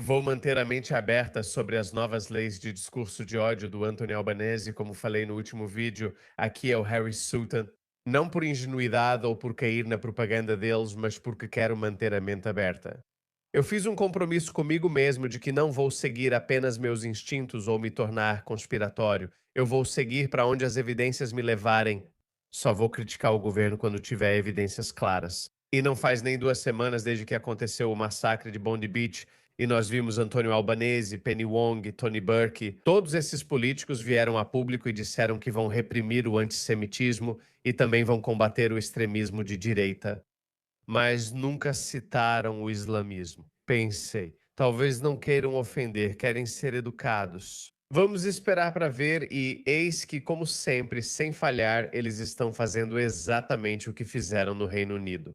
Vou manter a mente aberta sobre as novas leis de discurso de ódio do Anthony Albanese, como falei no último vídeo. Aqui é o Harry Sutton. Não por ingenuidade ou por cair na propaganda deles, mas porque quero manter a mente aberta. Eu fiz um compromisso comigo mesmo de que não vou seguir apenas meus instintos ou me tornar conspiratório. Eu vou seguir para onde as evidências me levarem. Só vou criticar o governo quando tiver evidências claras. E não faz nem 2 semanas desde que aconteceu o massacre de Bondi Beach e nós vimos Antônio Albanese, Penny Wong, Tony Burke. Todos esses políticos vieram a público e disseram que vão reprimir o antissemitismo e também vão combater o extremismo de direita, mas nunca citaram o islamismo. Pensei, talvez não queiram ofender, querem ser educados. Vamos esperar para ver e eis que, como sempre, sem falhar, eles estão fazendo exatamente o que fizeram no Reino Unido.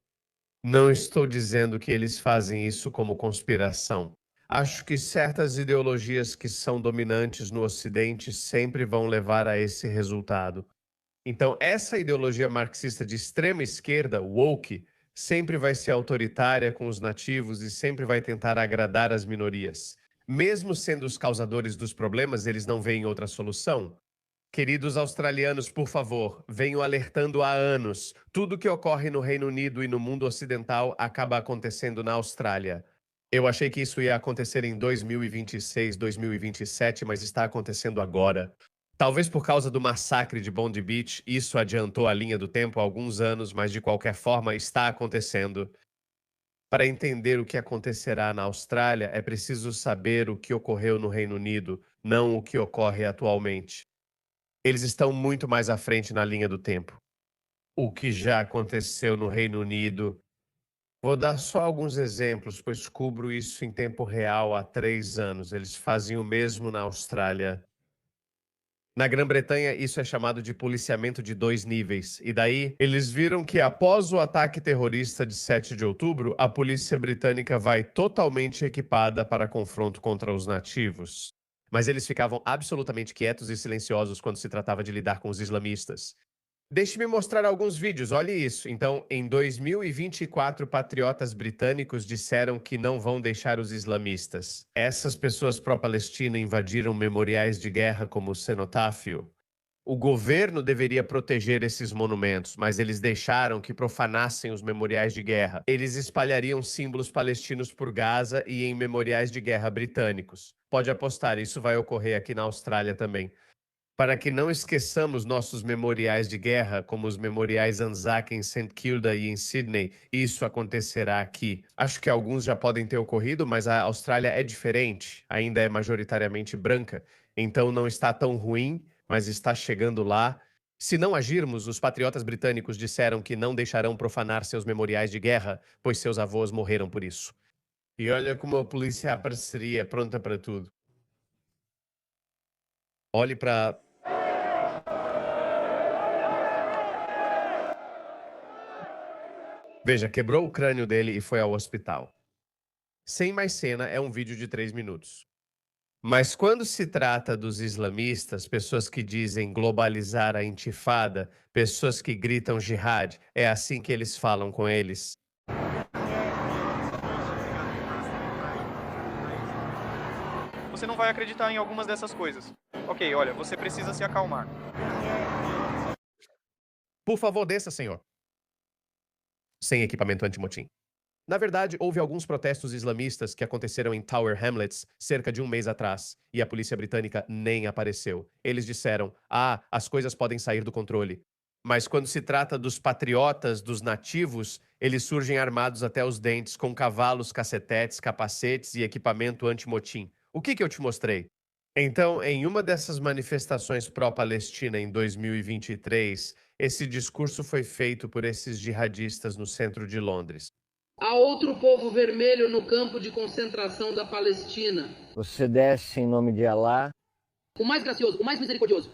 Não estou dizendo que eles fazem isso como conspiração. Acho que certas ideologias que são dominantes no Ocidente sempre vão levar a esse resultado. Então, essa ideologia marxista de extrema esquerda, woke, sempre vai ser autoritária com os nativos e sempre vai tentar agradar as minorias. Mesmo sendo os causadores dos problemas, eles não veem outra solução. Queridos australianos, por favor, venho alertando há anos. Tudo que ocorre no Reino Unido e no mundo ocidental acaba acontecendo na Austrália. Eu achei que isso ia acontecer em 2026, 2027, mas está acontecendo agora. Talvez por causa do massacre de Bondi Beach, isso adiantou a linha do tempo há alguns anos, mas de qualquer forma está acontecendo. Para entender o que acontecerá na Austrália, é preciso saber o que ocorreu no Reino Unido, não o que ocorre atualmente. Eles estão muito mais à frente na linha do tempo. O que já aconteceu no Reino Unido. Vou dar só alguns exemplos, pois cubro isso em tempo real há 3 anos. Eles fazem o mesmo na Austrália. Na Grã-Bretanha, isso é chamado de policiamento de 2 níveis. E daí, eles viram que após o ataque terrorista de 7 de outubro, a polícia britânica vai totalmente equipada para confronto contra os nativos. Mas eles ficavam absolutamente quietos e silenciosos quando se tratava de lidar com os islamistas. Deixe-me mostrar alguns vídeos, olhe isso. Então, em 2024, patriotas britânicos disseram que não vão deixar os islamistas. Essas pessoas pró-Palestina invadiram memoriais de guerra como o Cenotáfio. O governo deveria proteger esses monumentos, mas eles deixaram que profanassem os memoriais de guerra. Eles espalhariam símbolos palestinos por Gaza e em memoriais de guerra britânicos. Pode apostar, isso vai ocorrer aqui na Austrália também. Para que não esqueçamos nossos memoriais de guerra, como os memoriais Anzac em St. Kilda e em Sydney, isso acontecerá aqui. Acho que alguns já podem ter ocorrido, mas a Austrália é diferente, ainda é majoritariamente branca, então não está tão ruim, mas está chegando lá. Se não agirmos, os patriotas britânicos disseram que não deixarão profanar seus memoriais de guerra, pois seus avós morreram por isso. E olha como a polícia apareceria pronta para tudo. Olhe para. Veja, quebrou o crânio dele e foi ao hospital. Sem mais cena, é um vídeo de 3 minutos. Mas quando se trata dos islamistas, pessoas que dizem globalizar a intifada, pessoas que gritam jihad, é assim que eles falam com eles. Você não vai acreditar em algumas dessas coisas. Ok, olha, você precisa se acalmar. Por favor, desça, senhor. Sem equipamento antimotim. Na verdade, houve alguns protestos islamistas que aconteceram em Tower Hamlets cerca de um mês atrás, e a polícia britânica nem apareceu. Eles disseram: ah, as coisas podem sair do controle. Mas quando se trata dos patriotas, dos nativos, eles surgem armados até os dentes, com cavalos, cacetetes, capacetes e equipamento antimotim. O que eu te mostrei? Então, em uma dessas manifestações pró-Palestina em 2023, esse discurso foi feito por esses jihadistas no centro de Londres. Há outro povo vermelho no campo de concentração da Palestina. Você desce em nome de Alá. O mais gracioso, o mais misericordioso.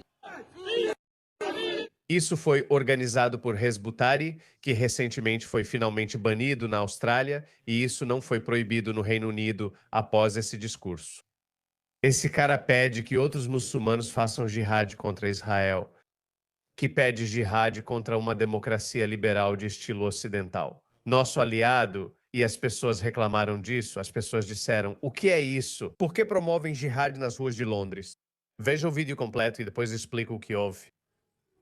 Isso foi organizado por Hezbollah, que recentemente foi finalmente banido na Austrália, e isso não foi proibido no Reino Unido após esse discurso. Esse cara pede que outros muçulmanos façam jihad contra Israel, que pede jihad contra uma democracia liberal de estilo ocidental. Nosso aliado, E as pessoas reclamaram disso, as pessoas disseram: o que é isso? Por que promovem jihad nas ruas de Londres? Veja o vídeo completo e depois explico o que houve.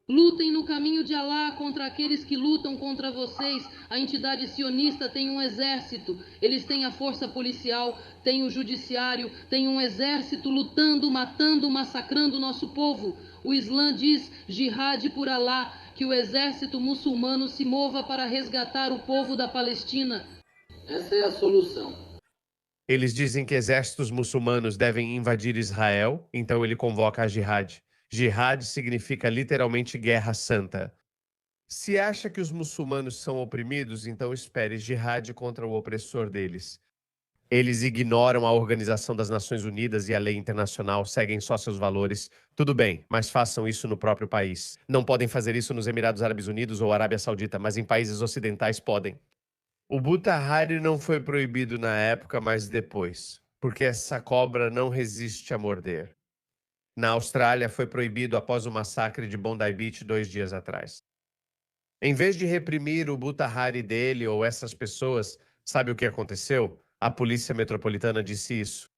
Lutem no caminho de Alá contra aqueles que lutam contra vocês. A entidade sionista tem um exército, eles têm a força policial, têm o judiciário, têm um exército lutando, matando, massacrando o nosso povo. O Islã diz, jihad por Alá, que o exército muçulmano se mova para resgatar o povo da Palestina. Essa é a solução. Eles dizem que exércitos muçulmanos devem invadir Israel, então ele convoca a jihad. Jihad significa literalmente guerra santa. Se acha que os muçulmanos são oprimidos, então espere jihad contra o opressor deles. Eles ignoram a Organização das Nações Unidas e a lei internacional, seguem só seus valores. Tudo bem, mas façam isso no próprio país. Não podem fazer isso nos Emirados Árabes Unidos ou Arábia Saudita, mas em países ocidentais podem. O Butahari não foi proibido na época, mas depois, porque essa cobra não resiste a morder. Na Austrália, foi proibido após o massacre de Bondi Beach 2 dias atrás. Em vez de reprimir o Butahari dele ou essas pessoas, sabe o que aconteceu? A Polícia Metropolitana disse isso.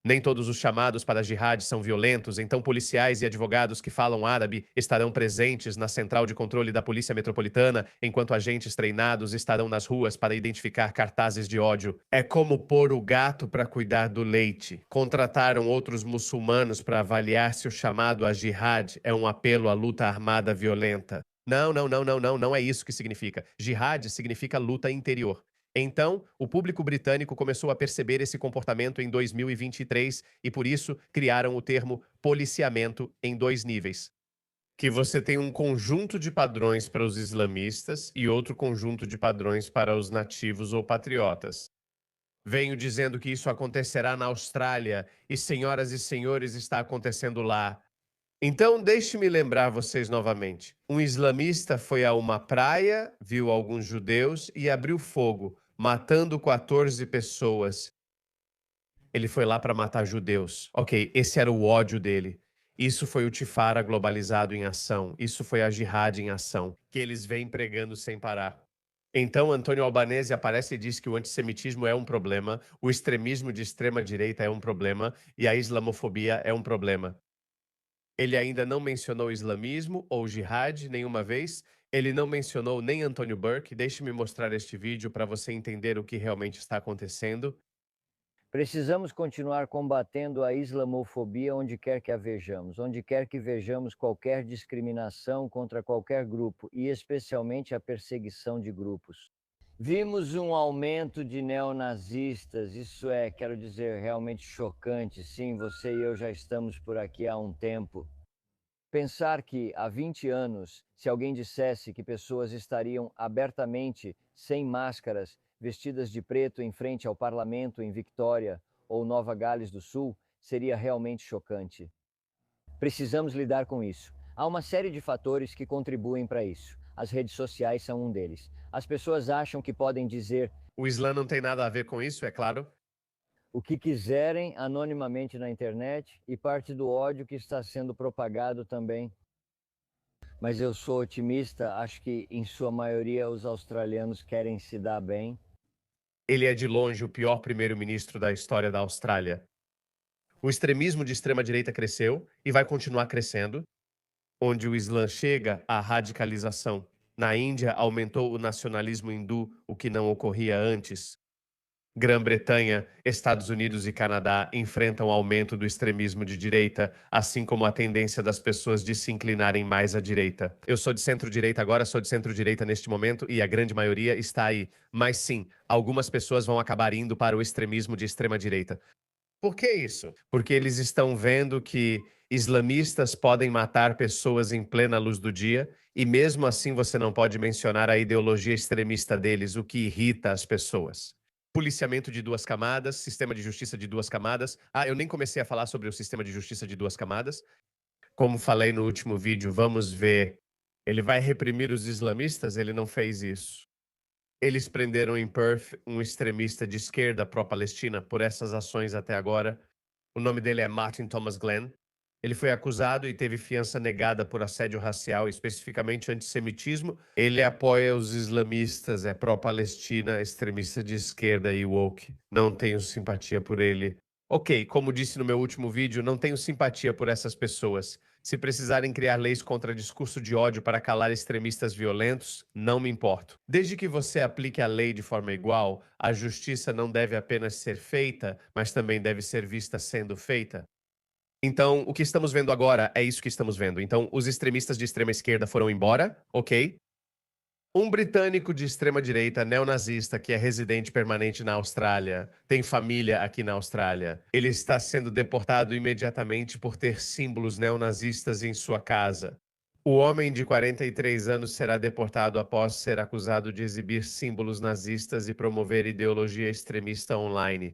Nem todos os chamados para a jihad são violentos, então policiais e advogados que falam árabe estarão presentes na central de controle da Polícia Metropolitana, enquanto agentes treinados estarão nas ruas para identificar cartazes de ódio. É como pôr o gato para cuidar do leite. Contrataram outros muçulmanos para avaliar se o chamado a jihad é um apelo à luta armada violenta. Não é isso que significa. Jihad significa luta interior. Então, o público britânico começou a perceber esse comportamento em 2023 e, por isso, criaram o termo policiamento em 2 níveis. Que você tem um conjunto de padrões para os islamistas e outro conjunto de padrões para os nativos ou patriotas. Venho dizendo que isso acontecerá na Austrália e, senhoras e senhores, está acontecendo lá. Então, deixe-me lembrar vocês novamente. Um islamista foi a uma praia, viu alguns judeus e abriu fogo, matando 14 pessoas. Ele foi lá para matar judeus. Ok, esse era o ódio dele. Isso foi o Tifara globalizado em ação. Isso foi a jihad em ação, que eles vêm pregando sem parar. Então, Antônio Albanese aparece e diz que o antissemitismo é um problema, o extremismo de extrema-direita é um problema e a islamofobia é um problema. Ele ainda não mencionou islamismo ou jihad nenhuma vez. Ele não mencionou nem Antônio Burke. Deixe-me mostrar este vídeo para você entender o que realmente está acontecendo. Precisamos continuar combatendo a islamofobia onde quer que a vejamos, onde quer que vejamos qualquer discriminação contra qualquer grupo, e especialmente a perseguição de grupos. Vimos um aumento de neonazistas, isso é, quero dizer, realmente chocante. Sim, você e eu já estamos por aqui há um tempo. Pensar que, há 20 anos, se alguém dissesse que pessoas estariam abertamente, sem máscaras, vestidas de preto em frente ao parlamento em Victoria ou Nova Gales do Sul, seria realmente chocante. Precisamos lidar com isso. Há uma série de fatores que contribuem para isso. As redes sociais são um deles. As pessoas acham que podem dizer O Islã não tem nada a ver com isso, é claro. o que quiserem anonimamente na internet e parte do ódio que está sendo propagado também. Mas eu sou otimista, acho que em sua maioria os australianos querem se dar bem. Ele é de longe o pior primeiro-ministro da história da Austrália. O extremismo de extrema-direita cresceu e vai continuar crescendo. Onde o Islã chega, a radicalização. Na Índia, aumentou o nacionalismo hindu, o que não ocorria antes. Grã-Bretanha, Estados Unidos e Canadá enfrentam aumento do extremismo de direita, assim como a tendência das pessoas de se inclinarem mais à direita. Eu sou de centro-direita agora, sou de centro-direita neste momento e a grande maioria está aí. Mas sim, algumas pessoas vão acabar indo para o extremismo de extrema-direita. Por que isso? Porque eles estão vendo que islamistas podem matar pessoas em plena luz do dia e mesmo assim você não pode mencionar a ideologia extremista deles, o que irrita as pessoas. Policiamento de 2 camadas, sistema de justiça de 2 camadas. Eu nem comecei a falar sobre o sistema de justiça de 2 camadas. Como falei no último vídeo, vamos ver. Ele vai reprimir os islamistas? Ele não fez isso. Eles prenderam em Perth um extremista de esquerda pró-Palestina por essas ações até agora. O nome dele é Martin Thomas Glenn. Ele foi acusado e teve fiança negada por assédio racial, especificamente antissemitismo. Ele apoia os islamistas, é pró-Palestina, extremista de esquerda e woke. Não tenho simpatia por ele. Ok, como disse no meu último vídeo, não tenho simpatia por essas pessoas. Se precisarem criar leis contra discurso de ódio para calar extremistas violentos, não me importo. Desde que você aplique a lei de forma igual, a justiça não deve apenas ser feita, mas também deve ser vista sendo feita. Então, o que estamos vendo agora é isso que estamos vendo. Então, os extremistas de extrema esquerda foram embora, ok? Um britânico de extrema direita neonazista que é residente permanente na Austrália, tem família aqui na Austrália. Ele está sendo deportado imediatamente por ter símbolos neonazistas em sua casa. O homem de 43 anos será deportado após ser acusado de exibir símbolos nazistas e promover ideologia extremista online.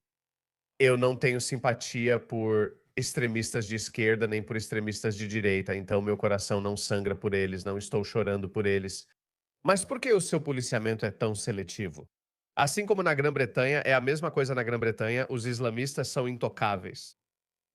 Eu não tenho simpatia por extremistas de esquerda nem por extremistas de direita, então meu coração não sangra por eles, não estou chorando por eles. Mas por que o seu policiamento é tão seletivo? Assim como na Grã-Bretanha, é a mesma coisa na Grã-Bretanha, os islamistas são intocáveis.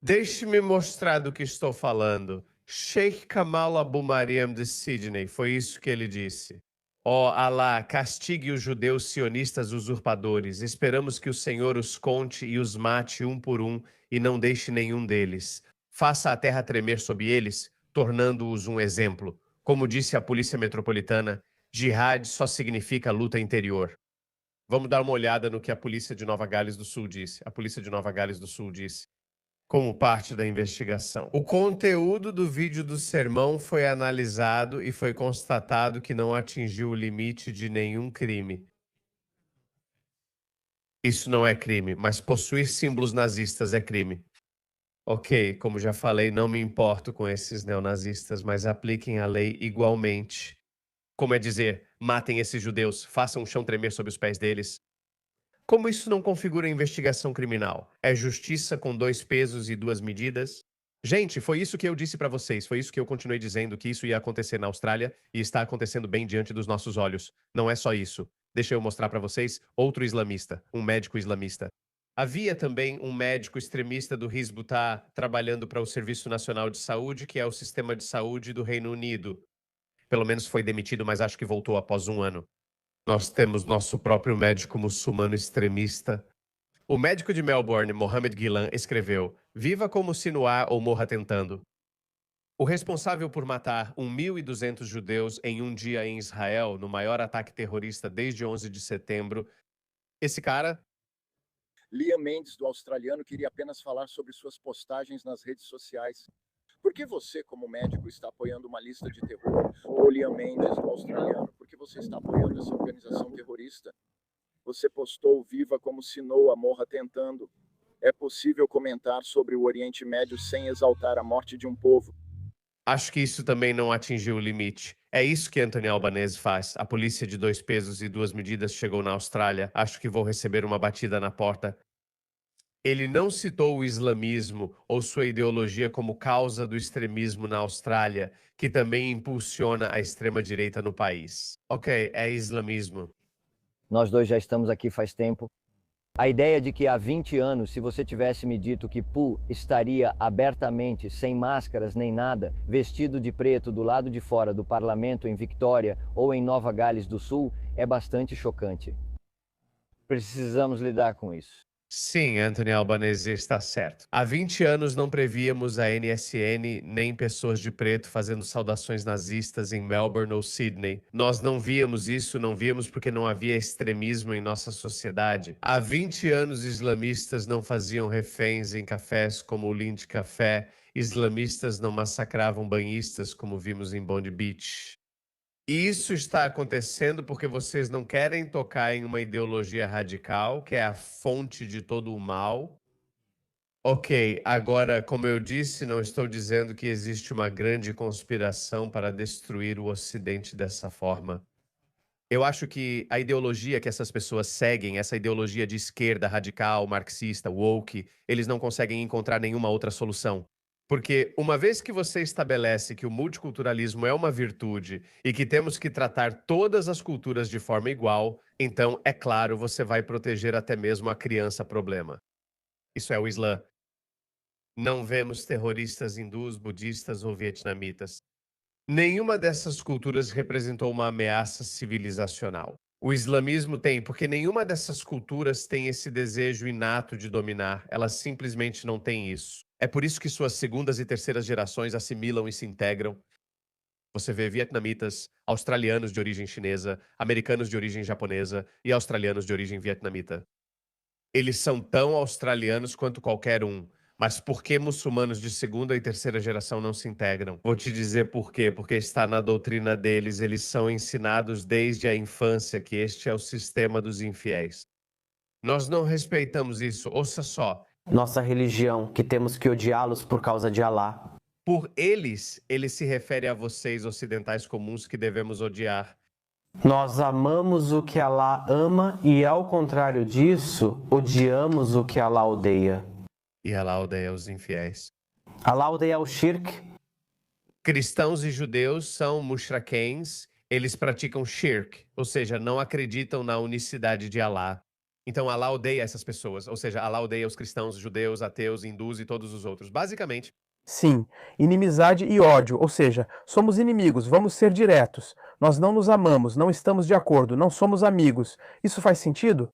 Deixe-me mostrar do que estou falando. Sheikh Kamal Abu Mariam de Sydney, foi isso que ele disse. Ó Alá, castigue os judeus sionistas usurpadores. Esperamos que o Senhor os conte e os mate um por um e não deixe nenhum deles. Faça a terra tremer sob eles, tornando-os um exemplo. Como disse a Polícia Metropolitana, Jihad só significa luta interior. Vamos dar uma olhada no que a polícia de Nova Gales do Sul disse. A polícia de Nova Gales do Sul disse, como parte da investigação. O conteúdo do vídeo do sermão foi analisado e foi constatado que não atingiu o limite de nenhum crime. Isso não é crime, mas possuir símbolos nazistas é crime. Ok, como já falei, não me importo com esses neonazistas, mas apliquem a lei igualmente. Como é dizer, matem esses judeus, façam o chão tremer sob os pés deles. Como isso não configura investigação criminal? É justiça com 2 pesos e 2 medidas? Gente, foi isso que eu disse para vocês, foi isso que eu continuei dizendo que isso ia acontecer na Austrália e está acontecendo bem diante dos nossos olhos. Não é só isso. Deixa eu mostrar para vocês outro islamista, um médico islamista. Havia também um médico extremista do Hizb ut-Tahrir trabalhando para o Serviço Nacional de Saúde, que é o sistema de saúde do Reino Unido. Pelo menos foi demitido, mas acho que voltou após 1 ano. Nós temos nosso próprio médico muçulmano extremista. O médico de Melbourne, Mohamed Ghilan, escreveu: "Viva como se no ar ou morra tentando." O responsável por matar 1.200 judeus em um dia em Israel, no maior ataque terrorista desde 11 de setembro, esse cara... Liam Mendes, do Australiano, queria apenas falar sobre suas postagens nas redes sociais. Por que você, como médico, está apoiando uma lista de terror? Ou Liam Mendes, do Australiano, por que você está apoiando essa organização terrorista? Você postou "Viva como se Noa morra tentando." É possível comentar sobre o Oriente Médio sem exaltar a morte de um povo? Acho que isso também não atingiu o limite. É isso que Anthony Albanese faz. A polícia de 2 pesos e 2 medidas chegou na Austrália. Acho que vou receber uma batida na porta. Ele não citou o islamismo ou sua ideologia como causa do extremismo na Austrália, que também impulsiona a extrema-direita no país. Ok, é islamismo. Nós dois já estamos aqui faz tempo. A ideia de que há 20 anos, se você tivesse me dito que Pooh estaria abertamente, sem máscaras nem nada, vestido de preto do lado de fora do parlamento em Victoria ou em Nova Gales do Sul, é bastante chocante. Precisamos lidar com isso. Sim, Anthony Albanese está certo. Há 20 anos não prevíamos a NSN nem pessoas de preto fazendo saudações nazistas em Melbourne ou Sydney. Nós não víamos isso, não víamos porque não havia extremismo em nossa sociedade. Há 20 anos islamistas não faziam reféns em cafés como o Lindt Café, islamistas não massacravam banhistas como vimos em Bondi Beach. E isso está acontecendo porque vocês não querem tocar em uma ideologia radical, que é a fonte de todo o mal. Ok, agora, como eu disse, não estou dizendo que existe uma grande conspiração para destruir o Ocidente dessa forma. Eu acho que a ideologia que essas pessoas seguem, essa ideologia de esquerda radical, marxista, woke, eles não conseguem encontrar nenhuma outra solução. Porque uma vez que você estabelece que o multiculturalismo é uma virtude e que temos que tratar todas as culturas de forma igual, então, é claro, você vai proteger até mesmo a criança problema. Isso é o Islã. Não vemos terroristas hindus, budistas ou vietnamitas. Nenhuma dessas culturas representou uma ameaça civilizacional. O islamismo tem, porque nenhuma dessas culturas tem esse desejo inato de dominar. Elas simplesmente não têm isso. É por isso que suas segundas e terceiras gerações assimilam e se integram. Você vê vietnamitas, australianos de origem chinesa, americanos de origem japonesa e australianos de origem vietnamita. Eles são tão australianos quanto qualquer um. Mas por que muçulmanos de segunda e terceira geração não se integram? Vou te dizer por quê. Porque está na doutrina deles, eles são ensinados desde a infância que este é o sistema dos infiéis. Nós não respeitamos isso. Ouça só. Nossa religião, que temos que odiá-los por causa de Alá. Por eles, ele se refere a vocês ocidentais comuns que devemos odiar. Nós amamos o que Alá ama e, ao contrário disso, odiamos o que Alá odeia. E Alá odeia os infiéis. Alá odeia o shirk. Cristãos e judeus são mushrakens, eles praticam shirk, ou seja, não acreditam na unicidade de Alá. Então Alá odeia essas pessoas, ou seja, Alá odeia os cristãos, judeus, ateus, hindus e todos os outros. Basicamente, Sim, inimizade e ódio, ou seja, somos inimigos, vamos ser diretos. Nós não nos amamos, não estamos de acordo, não somos amigos. Isso faz sentido?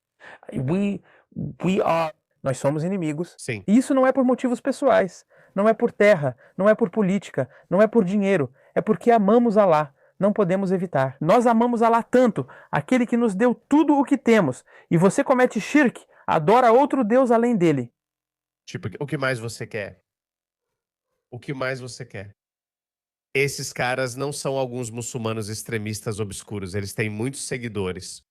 We are. Nós somos inimigos. sim. E isso não é por motivos pessoais, não é por terra, não é por política, não é por dinheiro, é porque amamos Alá. Não podemos evitar. Nós amamos Alá tanto, aquele que nos deu tudo o que temos. E você comete shirk, adora outro Deus além dele. Tipo, o que mais você quer? O que mais você quer? Esses caras não são alguns muçulmanos extremistas obscuros, eles têm muitos seguidores.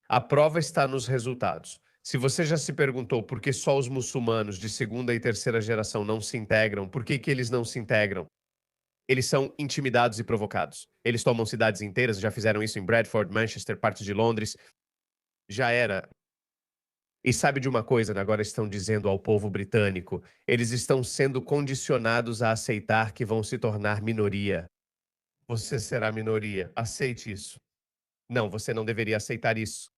A prova está nos resultados. Se você já se perguntou por que só os muçulmanos de segunda e terceira geração não se integram, por que eles não se integram? Eles são intimidados e provocados. Eles tomam cidades inteiras, já fizeram isso em Bradford, Manchester, parte de Londres. Já era. E sabe de uma coisa, agora estão dizendo ao povo britânico, eles estão sendo condicionados a aceitar que vão se tornar minoria. Você será minoria. Aceite isso. Não, você não deveria aceitar isso.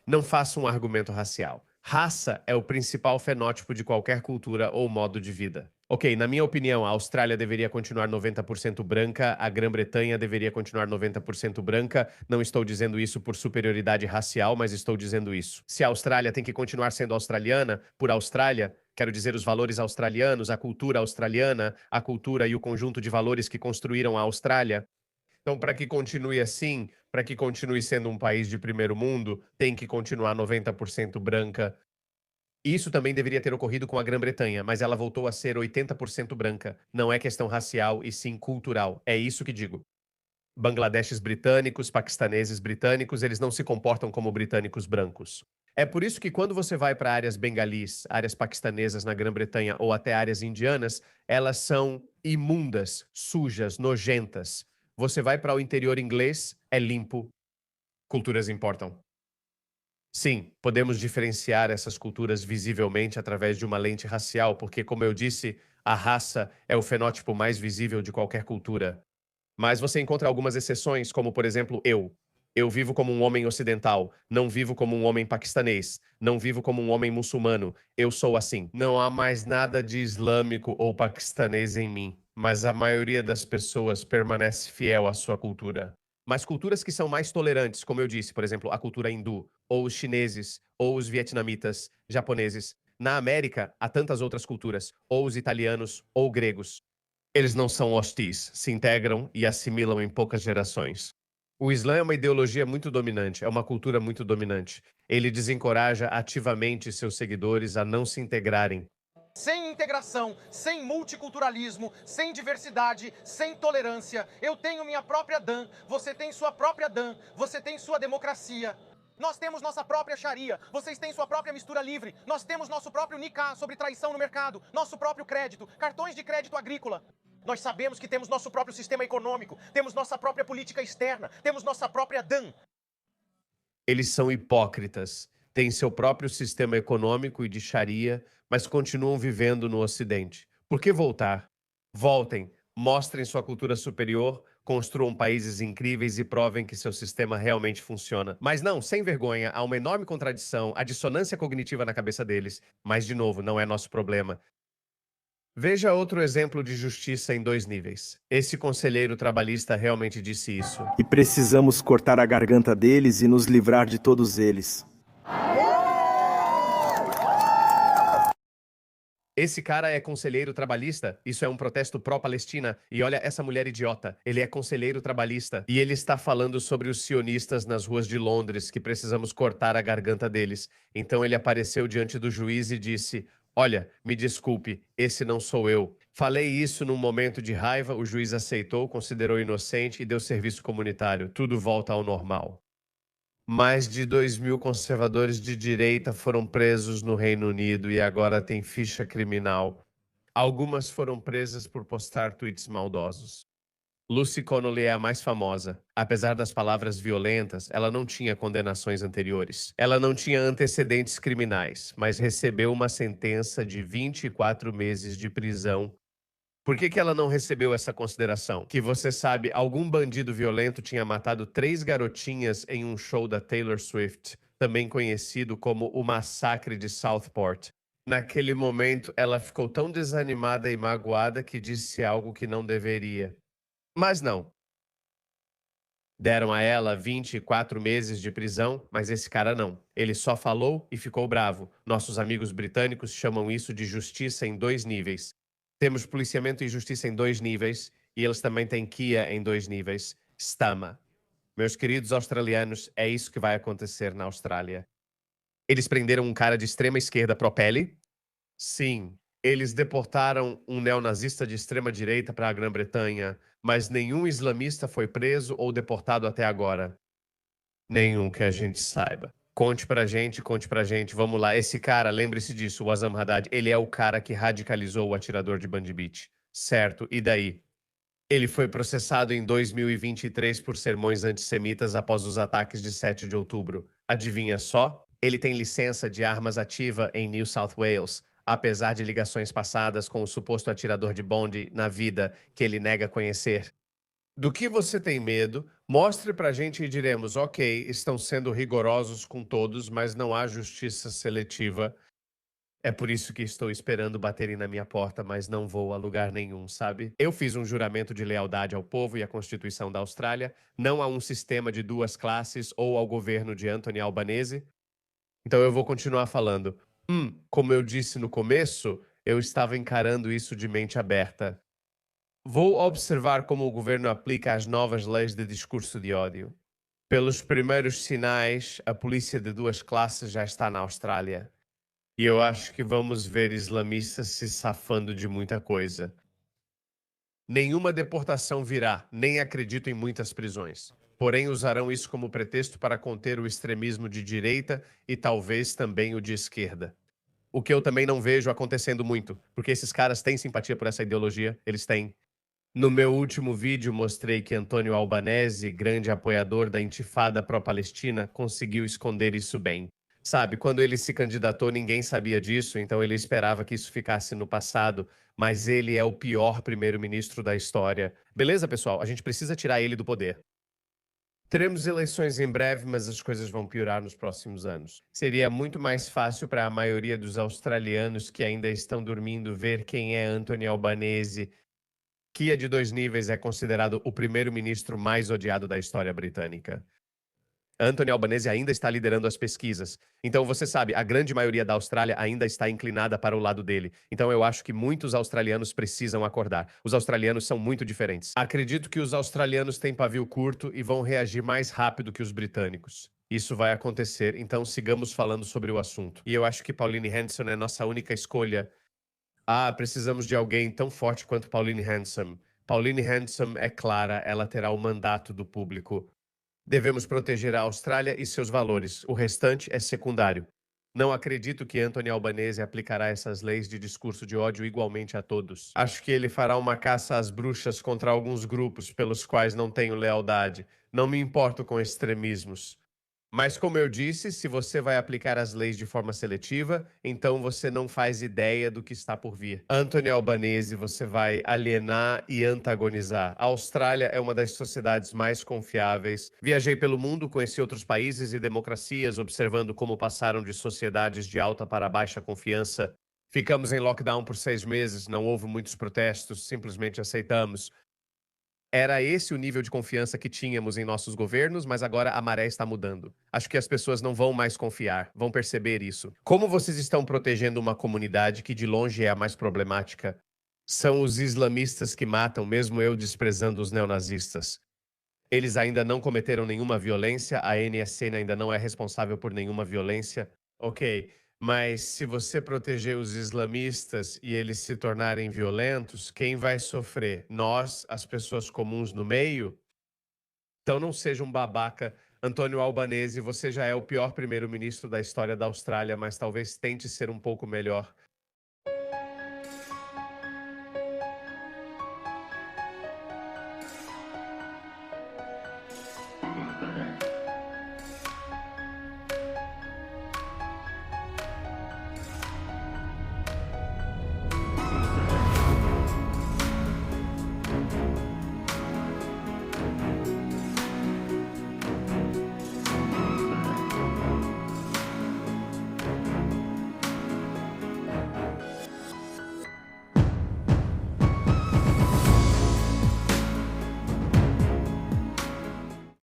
Não faça um argumento racial. Raça é o principal fenótipo de qualquer cultura ou modo de vida. Ok, na minha opinião, a Austrália deveria continuar 90% branca, a Grã-Bretanha deveria continuar 90% branca. Não estou dizendo isso por superioridade racial, mas estou dizendo isso. Se a Austrália tem que continuar sendo australiana, por Austrália, quero dizer os valores australianos, a cultura australiana, a cultura e o conjunto de valores que construíram a Austrália. Então, para que continue assim, para que continue sendo um país de primeiro mundo, tem que continuar 90% branca. Isso também deveria ter ocorrido com a Grã-Bretanha, mas ela voltou a ser 80% branca. Não é questão racial, e sim cultural. É isso que digo. Bangladeshes britânicos, paquistaneses britânicos, eles não se comportam como britânicos brancos. É por isso que quando você vai para áreas bengalis, áreas paquistanesas na Grã-Bretanha ou até áreas indianas, elas são imundas, sujas, nojentas. Você vai para o interior inglês, é limpo. Culturas importam. Sim, podemos diferenciar essas culturas visivelmente através de uma lente racial, porque, como eu disse, a raça é o fenótipo mais visível de qualquer cultura. Mas você encontra algumas exceções, como, por exemplo, eu. Eu vivo como um homem ocidental, não vivo como um homem paquistanês, não vivo como um homem muçulmano. Eu sou assim. Não há mais nada de islâmico ou paquistanês em mim, mas a maioria das pessoas permanece fiel à sua cultura. Mas culturas que são mais tolerantes, como eu disse, por exemplo, a cultura hindu, ou os chineses, ou os vietnamitas, japoneses. Na América, há tantas outras culturas, ou os italianos, ou gregos. Eles não são hostis, se integram e assimilam em poucas gerações. O Islã é uma ideologia muito dominante, é uma cultura muito dominante. Ele desencoraja ativamente seus seguidores a não se integrarem. Sem integração, sem multiculturalismo, sem diversidade, sem tolerância. Eu tenho minha própria Dan, você tem sua própria Dan, você tem sua democracia. Nós temos nossa própria Sharia, vocês têm sua própria mistura livre. Nós temos nosso próprio Nikah sobre traição no mercado, nosso próprio crédito, cartões de crédito agrícola. Nós sabemos que temos nosso próprio sistema econômico, temos nossa própria política externa, temos nossa própria Dan. Eles são hipócritas, têm seu próprio sistema econômico e de Sharia, mas continuam vivendo no Ocidente. Por que voltar? Voltem, mostrem sua cultura superior, construam países incríveis e provem que seu sistema realmente funciona. Mas não, sem vergonha, há uma enorme contradição, a dissonância cognitiva na cabeça deles. Mas, de novo, não é nosso problema. Veja outro exemplo de justiça em 2 níveis. Esse conselheiro trabalhista realmente disse isso. E precisamos cortar a garganta deles e nos livrar de todos eles. Esse cara é conselheiro trabalhista? Isso é um protesto pró-Palestina. E olha essa mulher idiota. Ele é conselheiro trabalhista. E ele está falando sobre os sionistas nas ruas de Londres, que precisamos cortar a garganta deles. Então ele apareceu diante do juiz e disse: olha, me desculpe, esse não sou eu. Falei isso num momento de raiva, o juiz aceitou, considerou inocente e deu serviço comunitário. Tudo volta ao normal. Mais de 2.000 conservadores de direita foram presos no Reino Unido e agora têm ficha criminal. Algumas foram presas por postar tweets maldosos. Lucy Connolly é a mais famosa. Apesar das palavras violentas, ela não tinha condenações anteriores. Ela não tinha antecedentes criminais, mas recebeu uma sentença de 24 meses de prisão. Por que ela não recebeu essa consideração? Que você sabe, algum bandido violento tinha matado 3 garotinhas em um show da Taylor Swift, também conhecido como o Massacre de Southport. Naquele momento, ela ficou tão desanimada e magoada que disse algo que não deveria. Mas não. Deram a ela 24 meses de prisão, mas esse cara não. Ele só falou e ficou bravo. Nossos amigos britânicos chamam isso de justiça em 2 níveis. Temos policiamento e justiça em 2 níveis, e eles também têm Kia em 2 níveis. Stama. Meus queridos australianos, é isso que vai acontecer na Austrália. Eles prenderam um cara de extrema esquerda pró-pele? Sim. Eles deportaram um neonazista de extrema direita para a Grã-Bretanha, mas nenhum islamista foi preso ou deportado até agora. Nenhum que a gente saiba. Conte pra gente, vamos lá. Esse cara, lembre-se disso, o Azam Haddad, ele é o cara que radicalizou o atirador de Bundy Beach. Certo, e daí? Ele foi processado em 2023 por sermões antissemitas após os ataques de 7 de outubro. Adivinha só? Ele tem licença de armas ativa em New South Wales, apesar de ligações passadas com o suposto atirador de Bundy na vida que ele nega conhecer. Do que você tem medo? Mostre pra gente e diremos, ok, estão sendo rigorosos com todos, mas não há justiça seletiva. É por isso que estou esperando baterem na minha porta, mas não vou a lugar nenhum, sabe? Eu fiz um juramento de lealdade ao povo e à Constituição da Austrália, não a um sistema de 2 classes ou ao governo de Anthony Albanese. Então eu vou continuar falando. Como eu disse no começo, eu estava encarando isso de mente aberta. Vou observar como o governo aplica as novas leis de discurso de ódio. Pelos primeiros sinais, a polícia de 2 classes já está na Austrália. E eu acho que vamos ver islamistas se safando de muita coisa. Nenhuma deportação virá, nem acredito em muitas prisões. Porém, usarão isso como pretexto para conter o extremismo de direita e talvez também o de esquerda. O que eu também não vejo acontecendo muito, porque esses caras têm simpatia por essa ideologia, eles têm. No meu último vídeo, mostrei que Antônio Albanese, grande apoiador da intifada pró-Palestina, conseguiu esconder isso bem. Sabe, quando ele se candidatou, ninguém sabia disso, então ele esperava que isso ficasse no passado, mas ele é o pior primeiro-ministro da história. Beleza, pessoal? A gente precisa tirar ele do poder. Teremos eleições em breve, mas as coisas vão piorar nos próximos anos. Seria muito mais fácil para a maioria dos australianos que ainda estão dormindo ver quem é Anthony Albanese. Kia de 2 níveis é considerado o primeiro-ministro mais odiado da história britânica. Anthony Albanese ainda está liderando as pesquisas. Então, você sabe, a grande maioria da Austrália ainda está inclinada para o lado dele. Então, eu acho que muitos australianos precisam acordar. Os australianos são muito diferentes. Acredito que os australianos têm pavio curto e vão reagir mais rápido que os britânicos. Isso vai acontecer, então sigamos falando sobre o assunto. E eu acho que Pauline Hanson é nossa única escolha. Precisamos de alguém tão forte quanto Pauline Hanson. Pauline Hanson é clara, ela terá o mandato do público. Devemos proteger a Austrália e seus valores. O restante é secundário. Não acredito que Anthony Albanese aplicará essas leis de discurso de ódio igualmente a todos. Acho que ele fará uma caça às bruxas contra alguns grupos pelos quais não tenho lealdade. Não me importo com extremismos. Mas, como eu disse, se você vai aplicar as leis de forma seletiva, então você não faz ideia do que está por vir. Anthony Albanese, você vai alienar e antagonizar. A Austrália é uma das sociedades mais confiáveis. Viajei pelo mundo, conheci outros países e democracias, observando como passaram de sociedades de alta para baixa confiança. Ficamos em lockdown por 6 meses, não houve muitos protestos, simplesmente aceitamos. Era esse o nível de confiança que tínhamos em nossos governos, mas agora a maré está mudando. Acho que as pessoas não vão mais confiar, vão perceber isso. Como vocês estão protegendo uma comunidade que de longe é a mais problemática? São os islamistas que matam, mesmo eu desprezando os neonazistas. Eles ainda não cometeram nenhuma violência, a NSN ainda não é responsável por nenhuma violência. Ok, mas se você proteger os islamistas e eles se tornarem violentos, quem vai sofrer? Nós, as pessoas comuns no meio? Então não seja um babaca. Antônio Albanese, você já é o pior primeiro-ministro da história da Austrália, mas talvez tente ser um pouco melhor.